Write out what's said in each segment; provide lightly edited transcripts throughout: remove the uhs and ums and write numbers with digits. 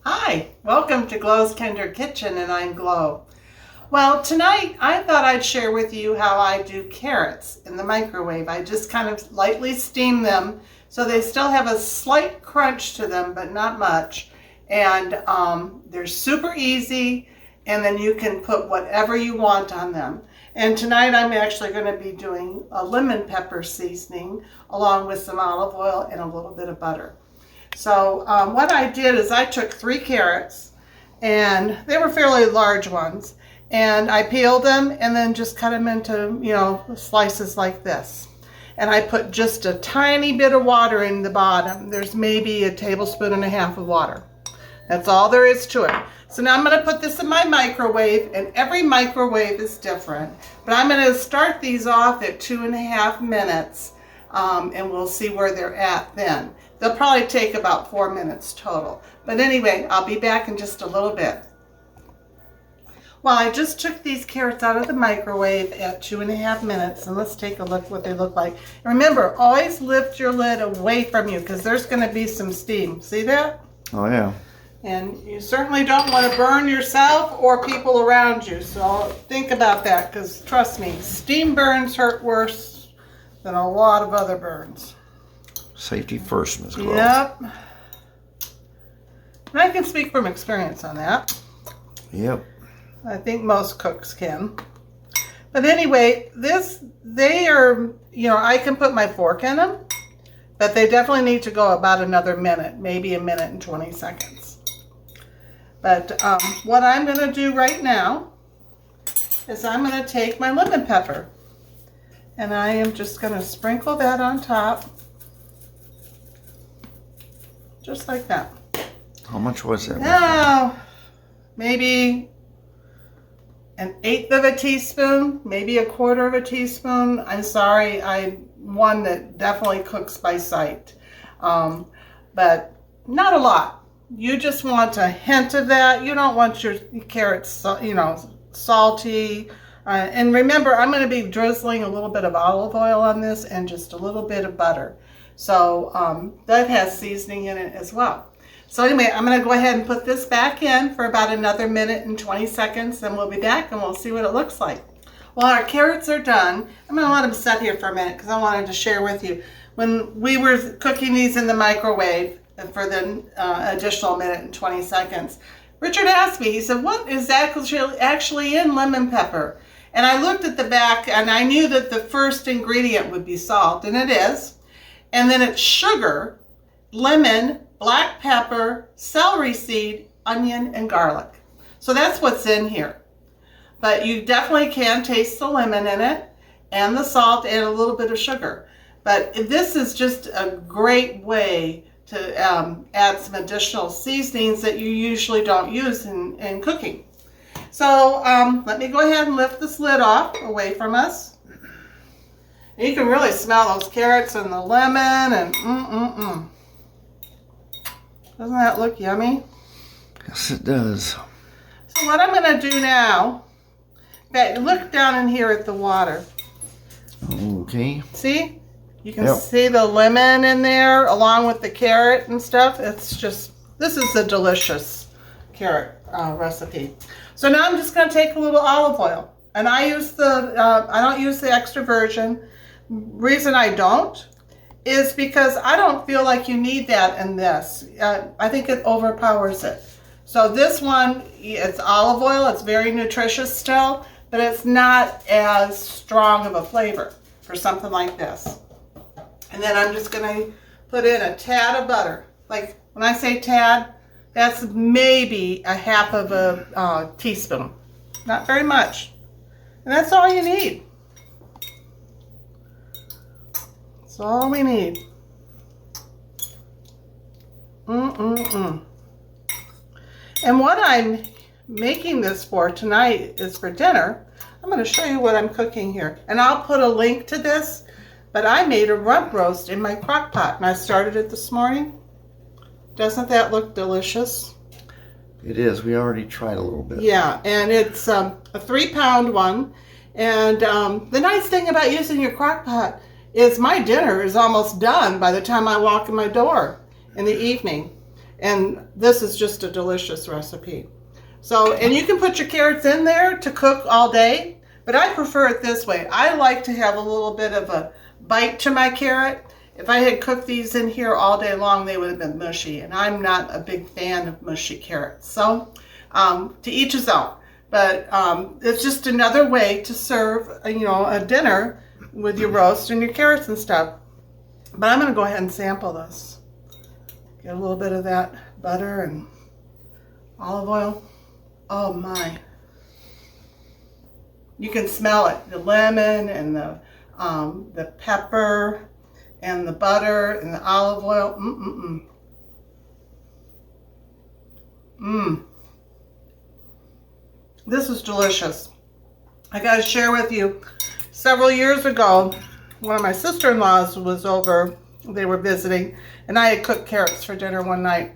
Hi, welcome to Glow's Kinder Kitchen, and I'm Glow. Well, tonight I thought I'd share with you how I do carrots in the microwave. I just kind of lightly steam them so they still have a slight crunch to them, but not much. And they're super easy, and then you can put whatever you want on them. And tonight I'm actually going to be doing a lemon pepper seasoning along with some olive oil and a little bit of butter. So what I did is I took 3 carrots, and they were fairly large ones, and I peeled them and then just cut them into, slices like this. And I put just a tiny bit of water in the bottom. There's maybe a tablespoon and a half of water. That's all there is to it. So now I'm going to put this in my microwave, and every microwave is different. But I'm going to start these off at 2.5 minutes, and we'll see where they're at then. They'll probably take about 4 minutes total. But anyway, I'll be back in just a little bit. Well, I just took these carrots out of the microwave at 2.5 minutes, and let's take a look what they look like. And remember, always lift your lid away from you because there's going to be some steam. See that? Oh, yeah. And you certainly don't want to burn yourself or people around you. So think about that, because trust me, steam burns hurt worse than a lot of other burns. Safety first, Ms. Glow. Yep. And I can speak from experience on that. Yep. I think most cooks can. But anyway, they are, I can put my fork in them, but they definitely need to go about another minute, maybe 1 minute and 20 seconds. But what I'm going to do right now is I'm going to take my lemon pepper, and I am just going to sprinkle that on top, just like that. How much was that? Now, maybe 1/8 of a teaspoon, maybe 1/4 of a teaspoon. I'm sorry, I'm one that definitely cooks by sight, but not a lot. You just want a hint of that. You don't want your carrots, salty. And remember, I'm going to be drizzling a little bit of olive oil on this and just a little bit of butter. So that has seasoning in it as well. So anyway, I'm going to go ahead and put this back in for about another 1 minute and 20 seconds, and we'll be back and we'll see what it looks like. Well, our carrots are done. I'm going to let them sit here for a minute because I wanted to share with you. When we were cooking these in the microwave for the additional 1 minute and 20 seconds, Richard asked me, he said, what is actually in lemon pepper? And I looked at the back, and I knew that the first ingredient would be salt, and it is. And then it's sugar, lemon, black pepper, celery seed, onion, and garlic. So that's what's in here. But you definitely can taste the lemon in it, and the salt, and a little bit of sugar. But this is just a great way to add some additional seasonings that you usually don't use in cooking. So let me go ahead and lift this lid off away from us. And you can really smell those carrots and the lemon, and Doesn't that look yummy? Yes, it does. So what I'm going to do now, in fact, look down in here at the water. Okay. See? You can see the lemon in there along with the carrot and stuff. It's just, this is a delicious carrot recipe. So now I'm just going to take a little olive oil. And I use I don't use the extra virgin. Reason I don't is because I don't feel like you need that in this. I think it overpowers it. So this one, it's olive oil. It's very nutritious still, but it's not as strong of a flavor for something like this. And then I'm just going to put in a tad of butter. Like when I say tad, that's maybe 1/2 of a teaspoon. Not very much. And that's all you need. That's all we need. And what I'm making this for tonight is for dinner. I'm going to show you what I'm cooking here. And I'll put a link to this. But I made a rump roast in my crock pot, and I started it this morning. Doesn't that look delicious? It is. We already tried a little bit. Yeah, and it's a 3-pound one. And the nice thing about using your crock pot is my dinner is almost done by the time I walk in my door in the evening. And this is just a delicious recipe. So, and you can put your carrots in there to cook all day, but I prefer it this way. I like to have a little bit of a bite to my carrot. If I had cooked these in here all day long, they would have been mushy, and I'm not a big fan of mushy carrots. So, to each his own. But it's just another way to serve, a dinner with your roast and your carrots and stuff. But I'm going to go ahead and sample this. Get a little bit of that butter and olive oil. Oh my. You can smell it. The lemon and the pepper and the butter and the olive oil. This is delicious. I got to share with you, several years ago, one of my sister-in-laws was over. They were visiting, and I had cooked carrots for dinner one night,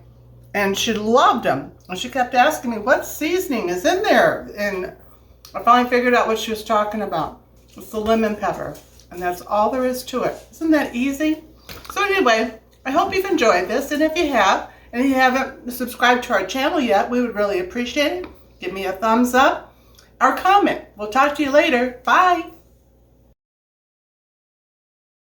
and she loved them. And she kept asking me, what seasoning is in there? And I finally figured out what she was talking about. It's the lemon pepper. And that's all there is to it. Isn't that easy? So anyway, I hope you've enjoyed this. And if you have, and you haven't subscribed to our channel yet, we would really appreciate it. Give me a thumbs up or comment. We'll talk to you later. Bye.